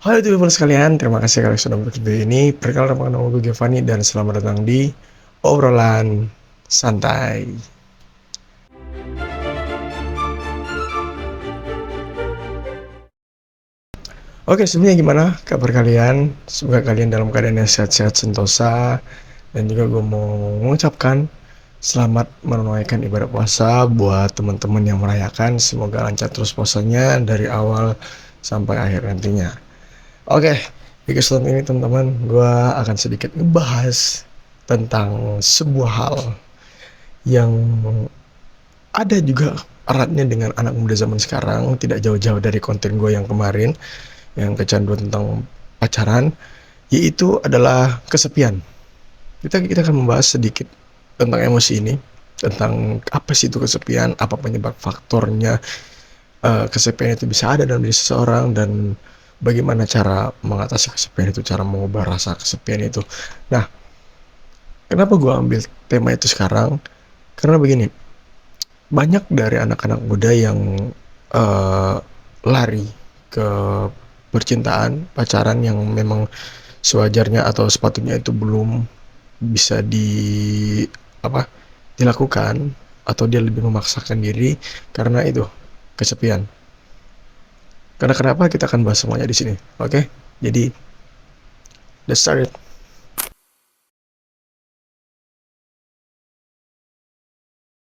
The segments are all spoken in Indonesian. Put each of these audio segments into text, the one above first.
Halo teman-teman sekalian, terima kasih kalian sudah berikut video ini. Perkenalkan nama gue Giovanni dan selamat datang di obrolan santai. Oke, sebelumnya gimana kabar kalian? Semoga kalian dalam keadaan yang sehat-sehat sentosa. Dan juga gue mau mengucapkan selamat menunaikan ibadah puasa buat teman-teman yang merayakan. Semoga lancar terus puasanya dari awal sampai akhir nantinya. Oke, di kesempatan ini teman-teman, gue akan sedikit ngebahas tentang sebuah hal yang ada juga eratnya dengan anak muda zaman sekarang, tidak jauh-jauh dari konten gue yang kemarin, yang kecanduan tentang pacaran, yaitu adalah kesepian. Kita akan membahas sedikit tentang emosi ini, tentang apa sih itu kesepian, apa penyebab faktornya, kesepian itu bisa ada dalam diri seseorang, dan bagaimana cara mengatasi kesepian itu, cara mengubah rasa kesepian itu. Nah, kenapa gue ambil tema itu sekarang? Karena begini, banyak dari anak-anak muda yang uh, lari ke percintaan, pacaran yang memang sewajarnya atau sepatutnya itu belum bisa apa dilakukan, atau dia lebih memaksakan diri karena itu kesepian. Karena kenapa, kita akan bahas semuanya di sini. Oke, jadi let's start it.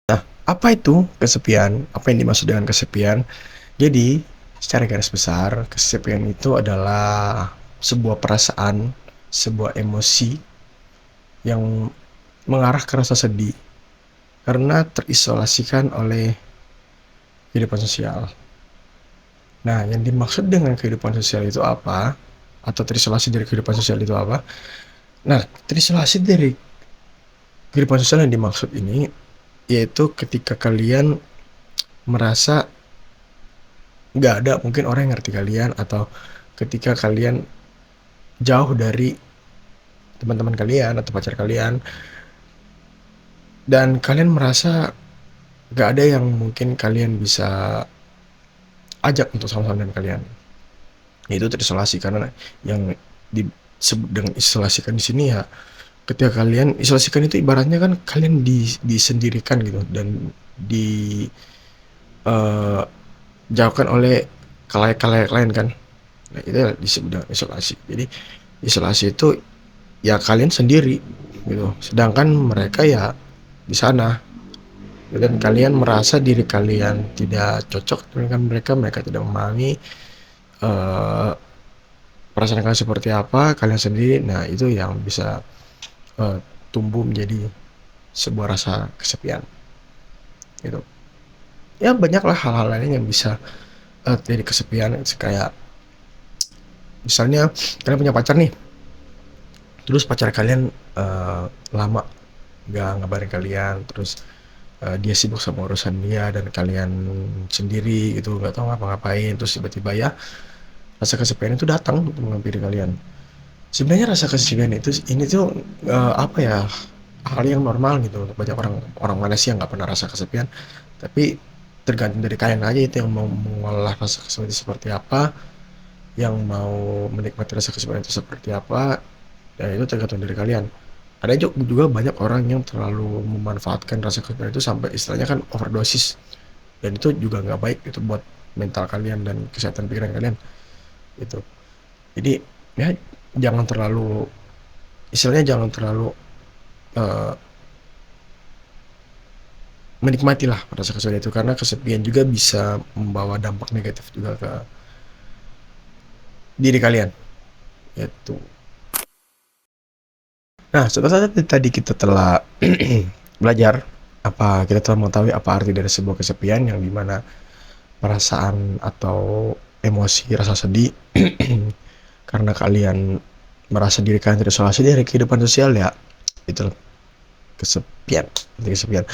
Nah, apa itu kesepian? Apa yang dimaksud dengan kesepian? Jadi, secara garis besar, kesepian itu adalah sebuah perasaan, sebuah emosi yang mengarah ke rasa sedih karena terisolasikan oleh kehidupan sosial. Nah, yang dimaksud dengan kehidupan sosial itu apa? Atau terisolasi dari kehidupan sosial itu apa? Nah, terisolasi dari kehidupan sosial yang dimaksud ini yaitu ketika kalian merasa nggak ada mungkin orang yang ngerti kalian, atau ketika kalian jauh dari teman-teman kalian atau pacar kalian, dan kalian merasa nggak ada yang mungkin kalian bisa ajak untuk sama-sama dengan kalian. Itu terisolasi, karena yang disebut dengan isolasikan di sini ya, ketika kalian isolasikan itu ibaratnya kan kalian disendirikan gitu, dan di eh, jauhkan oleh kalayak-kalayak lain kan. Nah, itu disebut dengan isolasi. Jadi isolasi itu ya kalian sendiri gitu, sedangkan mereka ya di sana, dan kalian merasa diri kalian tidak cocok dengan mereka tidak memahami eh, perasaan kalian seperti apa, kalian sendiri. Nah, itu yang bisa eh, tumbuh menjadi sebuah rasa kesepian gitu. Ya banyaklah hal-hal lain yang bisa jadi kesepian, kayak misalnya kalian punya pacar nih, terus pacar kalian lama nggak ngabarin kalian, terus dia sibuk sama urusan dia dan kalian sendiri gitu, nggak tahu ngapa-ngapain, terus tiba-tiba ya rasa kesepian itu datang untuk menghampiri kalian. Sebenarnya rasa kesepian itu ini tuh apa ya, hal yang normal gitu untuk banyak orang. Orang mana sih yang nggak pernah rasa kesepian? Tapi tergantung dari kalian aja itu yang mau mengolah rasa kesepian itu seperti apa, yang mau menikmati rasa kesepian itu seperti apa. Ya itu tergantung dari kalian. Ada juga banyak orang yang terlalu memanfaatkan rasa kesepian itu sampai istilahnya kan overdosis, dan itu juga nggak baik itu buat mental kalian dan kesehatan pikiran kalian gitu. Jadi ya jangan terlalu, istilahnya jangan terlalu uh, menikmatilah rasa kesepian itu, karena kesepian juga bisa membawa dampak negatif juga ke diri kalian itu. Nah, setelah tadi kita telah belajar, kita telah mengetahui apa arti dari sebuah kesepian, yang dimana perasaan atau emosi rasa sedih karena kalian merasa diri kalian terisolasi dari kehidupan sosial, ya itu kesepian, kesepian.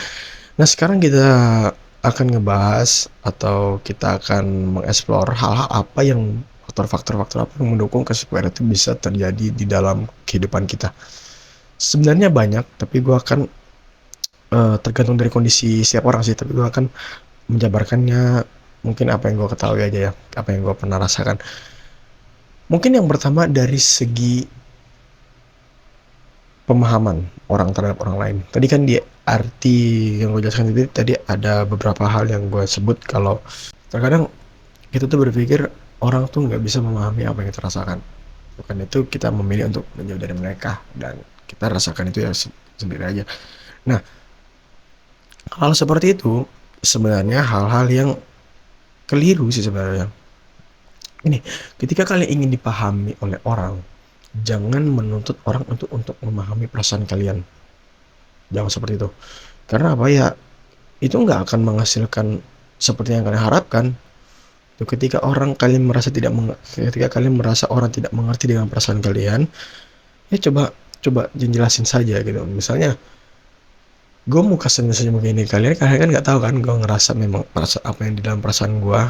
Nah, sekarang kita akan ngebahas, atau kita akan mengeksplor hal-hal apa yang, faktor-faktor apa yang mendukung kesepian itu bisa terjadi di dalam kehidupan kita. Sebenarnya banyak, tapi gue akan tergantung dari kondisi setiap orang sih, tapi gue akan menjabarkannya mungkin apa yang gue ketahui aja ya, apa yang gue pernah rasakan. Mungkin yang pertama dari segi pemahaman orang terhadap orang lain. Tadi kan di arti yang gue jelaskan tadi ada beberapa hal yang gue sebut kalau terkadang kita tuh berpikir orang tuh nggak bisa memahami apa yang kita rasakan. Bukan itu kita memilih untuk menjauh dari mereka dan kita rasakan itu ya sendiri aja. Nah, hal seperti itu sebenarnya hal-hal yang keliru sih sebenarnya. Ini, ketika kalian ingin dipahami oleh orang, jangan menuntut orang untuk memahami perasaan kalian. Jangan seperti itu. Karena apa ya? Itu nggak akan menghasilkan seperti yang kalian harapkan. Tuh, ketika kalian merasa orang tidak mengerti dengan perasaan kalian, ya coba jelasin saja gitu. Misalnya, gue mau senyum-senyum begini, kalian kan nggak tahu kan gue ngerasa memang apa yang di dalam perasaan gue.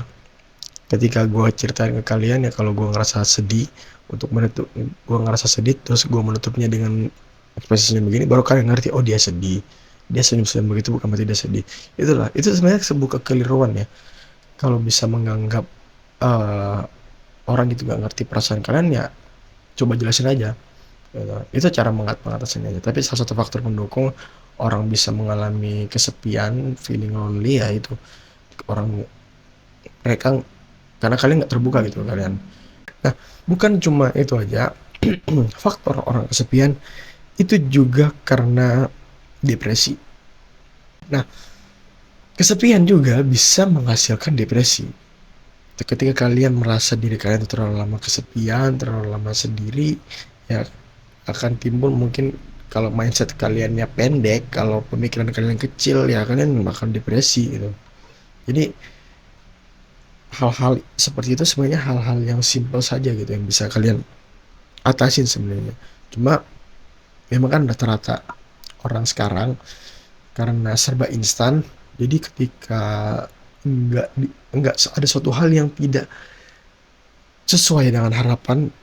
Ketika gue ceritain ke kalian ya kalau gue ngerasa sedih, gue ngerasa sedih terus gue menutupnya dengan ekspresi senyum begini, baru kalian ngerti, oh dia sedih, dia senyum-senyum begitu bukan berarti dia sedih. Itu sebenarnya sebuah kekeliruan ya. Kalau bisa menganggap eh, orang itu gak ngerti perasaan kalian, ya coba jelasin aja gitu. Itu cara mengatasinya aja. Tapi salah satu faktor pendukung orang bisa mengalami kesepian, feeling lonely, ya itu orang mereka karena kalian nggak terbuka gitu kalian. Nah, bukan cuma itu aja. Faktor orang kesepian itu juga karena depresi. Nah, kesepian juga bisa menghasilkan depresi. Ketika kalian merasa diri kalian terlalu lama kesepian, terlalu lama sendiri, ya akan timbul mungkin kalau mindset kaliannya pendek, kalau pemikiran kalian kecil, ya kalian bakal depresi gitu. Jadi hal-hal seperti itu sebenarnya hal-hal yang simple saja gitu yang bisa kalian atasin sebenarnya. Cuma memang kan rata-rata orang sekarang karena serba instan, jadi ketika nggak ada suatu hal yang tidak sesuai dengan harapan,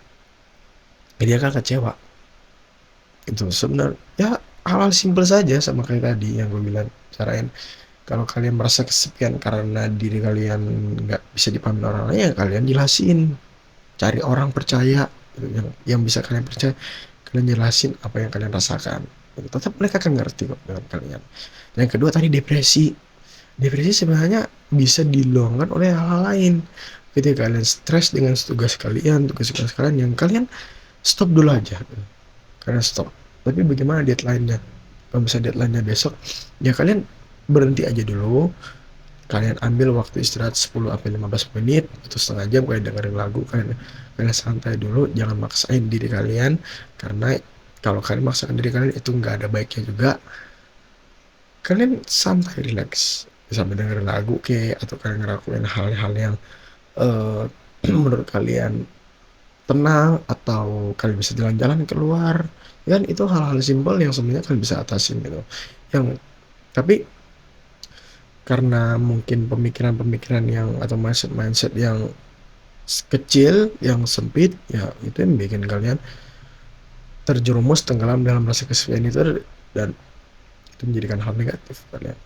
dia akan kecewa. Itu sebenarnya ya hal-hal simpel saja sama kayak tadi yang gue bilang carain. Kalau kalian merasa kesepian karena diri kalian nggak bisa dipahami orang lain, ya kalian jelasin, cari orang percaya gitu, yang bisa kalian percaya, kalian jelasin apa yang kalian rasakan gitu. Tetap mereka akan ngerti kok dengan kalian. Yang kedua tadi depresi sebenarnya bisa diluangkan oleh hal-hal lain. Ketika kalian stres dengan tugas-tugas kalian yang kalian stop dulu aja gitu. Kalian stop, tapi bagaimana deadline-nya? Kalau bisa deadline-nya besok, ya kalian berhenti aja dulu, kalian ambil waktu istirahat 10-15 menit atau setengah jam, kalian dengerin lagu, kalian santai dulu, jangan maksain diri kalian, karena kalau kalian maksakan diri kalian itu nggak ada baiknya juga. Kalian santai, relax, sambil dengerin lagu atau kalian ngelakuin hal-hal yang eh, menurut kalian tenang, atau kalian bisa jalan-jalan keluar, kan itu hal-hal simpel yang sebenarnya kalian bisa atasin gitu. Yang tapi karena mungkin pemikiran-pemikiran yang atau mindset yang kecil, yang sempit, ya itu yang bikin kalian terjerumus tenggelam dalam rasa kesepian itu, dan itu menjadikan hal negatif kalian.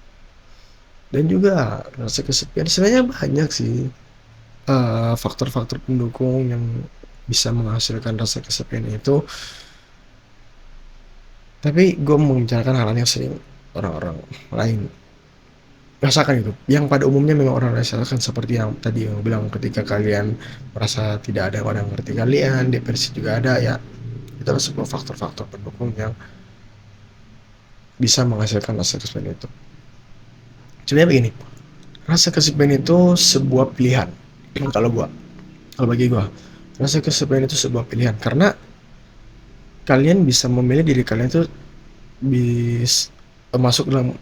Dan juga rasa kesepian sebenarnya banyak sih faktor-faktor pendukung yang bisa menghasilkan rasa kesepian itu, tapi gue membicarakan hal yang sering orang-orang lain rasakan itu, yang pada umumnya memang orang rasakan, seperti yang tadi yang bilang, ketika kalian merasa tidak ada orang yang mengerti kalian, depresi juga ada ya. Itu adalah sebuah faktor-faktor pendukung yang bisa menghasilkan rasa kesepian itu. Sebenarnya begini, rasa kesepian itu sebuah pilihan. Kalau bagi gua, rasa kesepian itu sebuah pilihan karena kalian bisa memilih diri kalian itu bisa masuk dalam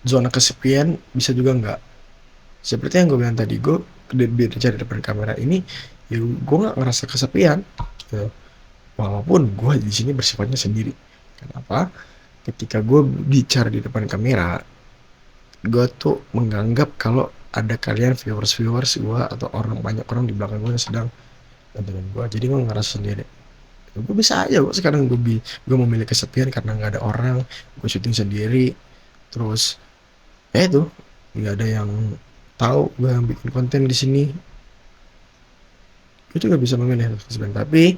zona kesepian, bisa juga enggak. Seperti yang gue bilang tadi, gue berbicara depan kamera ini, ya gue nggak ngerasa kesepian gitu. Walaupun gue di sini bersifatnya sendiri. Kenapa? Ketika gue bicara di depan kamera, gue tuh menganggap kalau ada kalian viewers gue atau banyak orang di belakang gue yang sedang nontonin gue, jadi gue ngerasa sendiri. Gue bisa aja gue sekarang gue memilih kesepian karena nggak ada orang, gue syuting sendiri, terus ya itu nggak ada yang tahu gue yang bikin konten di sini, Itu juga bisa memilih kesepian, tapi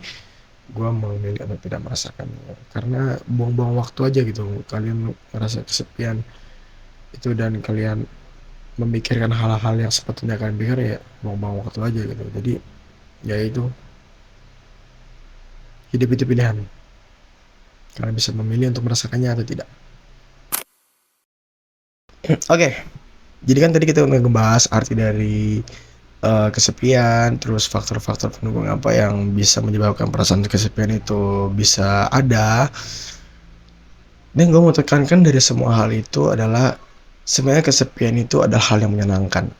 gue memilih untuk tidak merasakannya karena buang-buang waktu aja gitu. Kalian merasa kesepian itu dan kalian memikirkan hal-hal yang sepatutnya kalian pikir, ya buang-buang waktu aja gitu. Jadi ya itu, hidup itu pilihan, kalian bisa memilih untuk merasakannya atau tidak. Oke, jadi kan tadi kita udah ngebahas arti dari kesepian, terus faktor-faktor pendukung apa yang bisa menyebabkan perasaan kesepian itu bisa ada. Dan gue mau tekankan dari semua hal itu adalah sebenarnya kesepian itu adalah hal yang menyenangkan.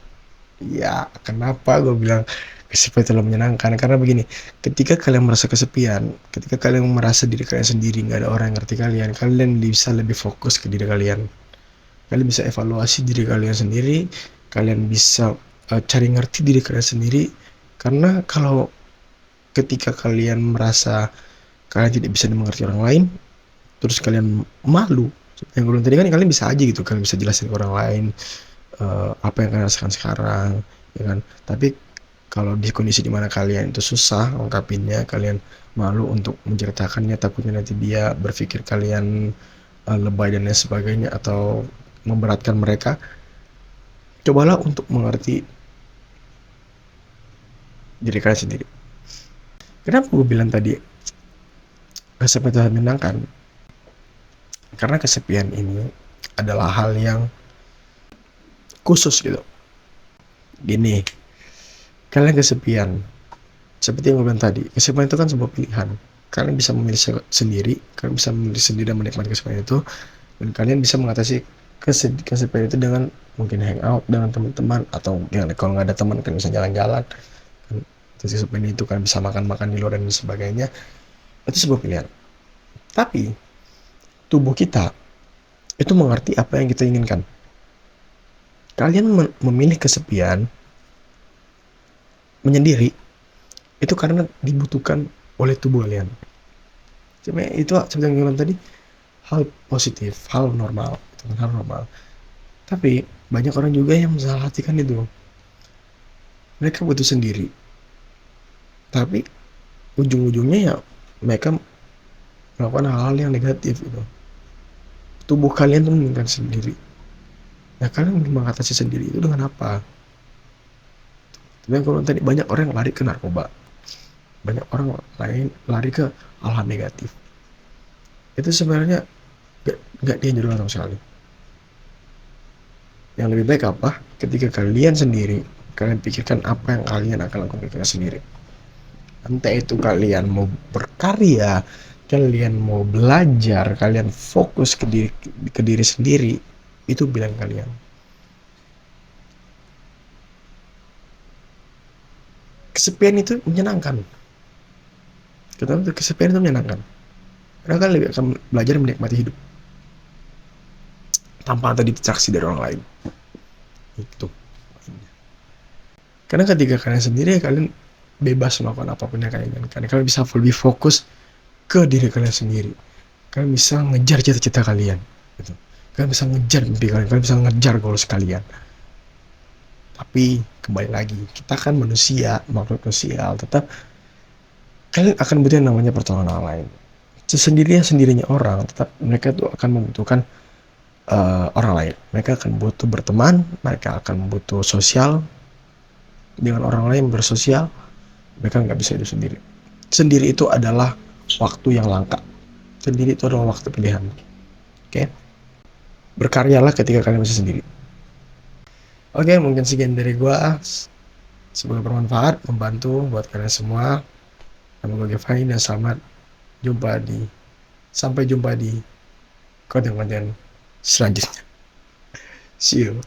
Ya, kenapa gue bilang kesepian itu menyenangkan? Karena begini, ketika kalian merasa kesepian, ketika kalian merasa diri kalian sendiri, nggak ada orang yang ngerti kalian, kalian bisa lebih fokus ke diri kalian. Kalian bisa evaluasi diri kalian sendiri, kalian bisa cari ngerti diri kalian sendiri. Karena kalau ketika kalian merasa kalian tidak bisa dimengerti orang lain, terus kalian malu, yang gue bilang tadi kan, kalian bisa aja gitu, kalian bisa jelasin ke orang lain apa yang kalian rasakan sekarang, ya kan. Tapi kalau di kondisi dimana kalian itu susah ungkapinnya, kalian malu untuk menceritakannya, takutnya nanti dia berpikir kalian lebay dan lain sebagainya atau memberatkan mereka, cobalah untuk mengerti diri kalian sendiri. Kenapa gue bilang tadi kesepian itu menyenangkan? Karena kesepian ini adalah hal yang khusus gitu. Gini, kalian kesepian, seperti yang gue bilang tadi, kesepian itu kan sebuah pilihan. Kalian bisa memilih sendiri, kalian bisa memilih sendiri dan menikmati kesepian itu, dan kalian bisa mengatasi kesepian itu dengan mungkin hangout dengan teman-teman, atau ya, kalau nggak ada teman kalian bisa jalan-jalan. Kesepian itu kalian bisa makan-makan di luar dan sebagainya. Itu sebuah pilihan. Tapi tubuh kita itu mengerti apa yang kita inginkan. Kalian memilih kesepian, menyendiri, itu karena dibutuhkan oleh tubuh kalian. Cuma itu seperti yang bilang tadi, hal positif, hal normal, itu kan hal normal. Tapi banyak orang juga yang mensalahartikan itu. Mereka butuh sendiri, tapi ujung-ujungnya ya mereka melakukan hal-hal yang negatif gitu. Tubuh kalian tuh menginginkan sendiri. Nah, kalian mengatasi sendiri itu dengan apa? Tapi kalau tadi banyak orang yang lari ke narkoba, banyak orang lain lari ke hal-hal negatif. Itu sebenarnya nggak dianjurkan sama sekali. Yang lebih baik apa? Ketika kalian sendiri, kalian pikirkan apa yang kalian akan lakukan sendiri. Entah itu kalian mau berkarya, kalian mau belajar, kalian fokus ke diri sendiri, itu bilang kalian. Kesepian itu menyenangkan. Kenapa kesepian itu menyenangkan? Karena kalian lebih akan belajar menikmati hidup tanpa ada distraksi dari orang lain. Itu. Karena ketika kalian sendiri, kalian bebas melakukan apapun yang kalian inginkan. Kalian bisa lebih fokus ke diri kalian sendiri. Kalian bisa ngejar cita-cita kalian. Gitu. Kalian bisa ngejar mimpi kalian. Kalian bisa ngejar goals kalian. Tapi kembali lagi, kita kan manusia, makhluk sosial. Tetap kalian akan butuh yang namanya pertolongan orang lain. Sendirinya orang, tetap mereka tuh akan membutuhkan orang lain. Mereka akan butuh berteman, mereka akan butuh sosial dengan orang lain, bersosial. Mereka nggak bisa hidup sendiri. Sendiri itu adalah waktu yang langka. Sendiri itu adalah waktu pilihan. Oke? Berkaryalah ketika kalian masih sendiri. Oke, mungkin sekian dari gua. Semoga bermanfaat, membantu buat kalian semua. Nama gue Gevai dan sampai jumpa di konten-konten selanjutnya. See you.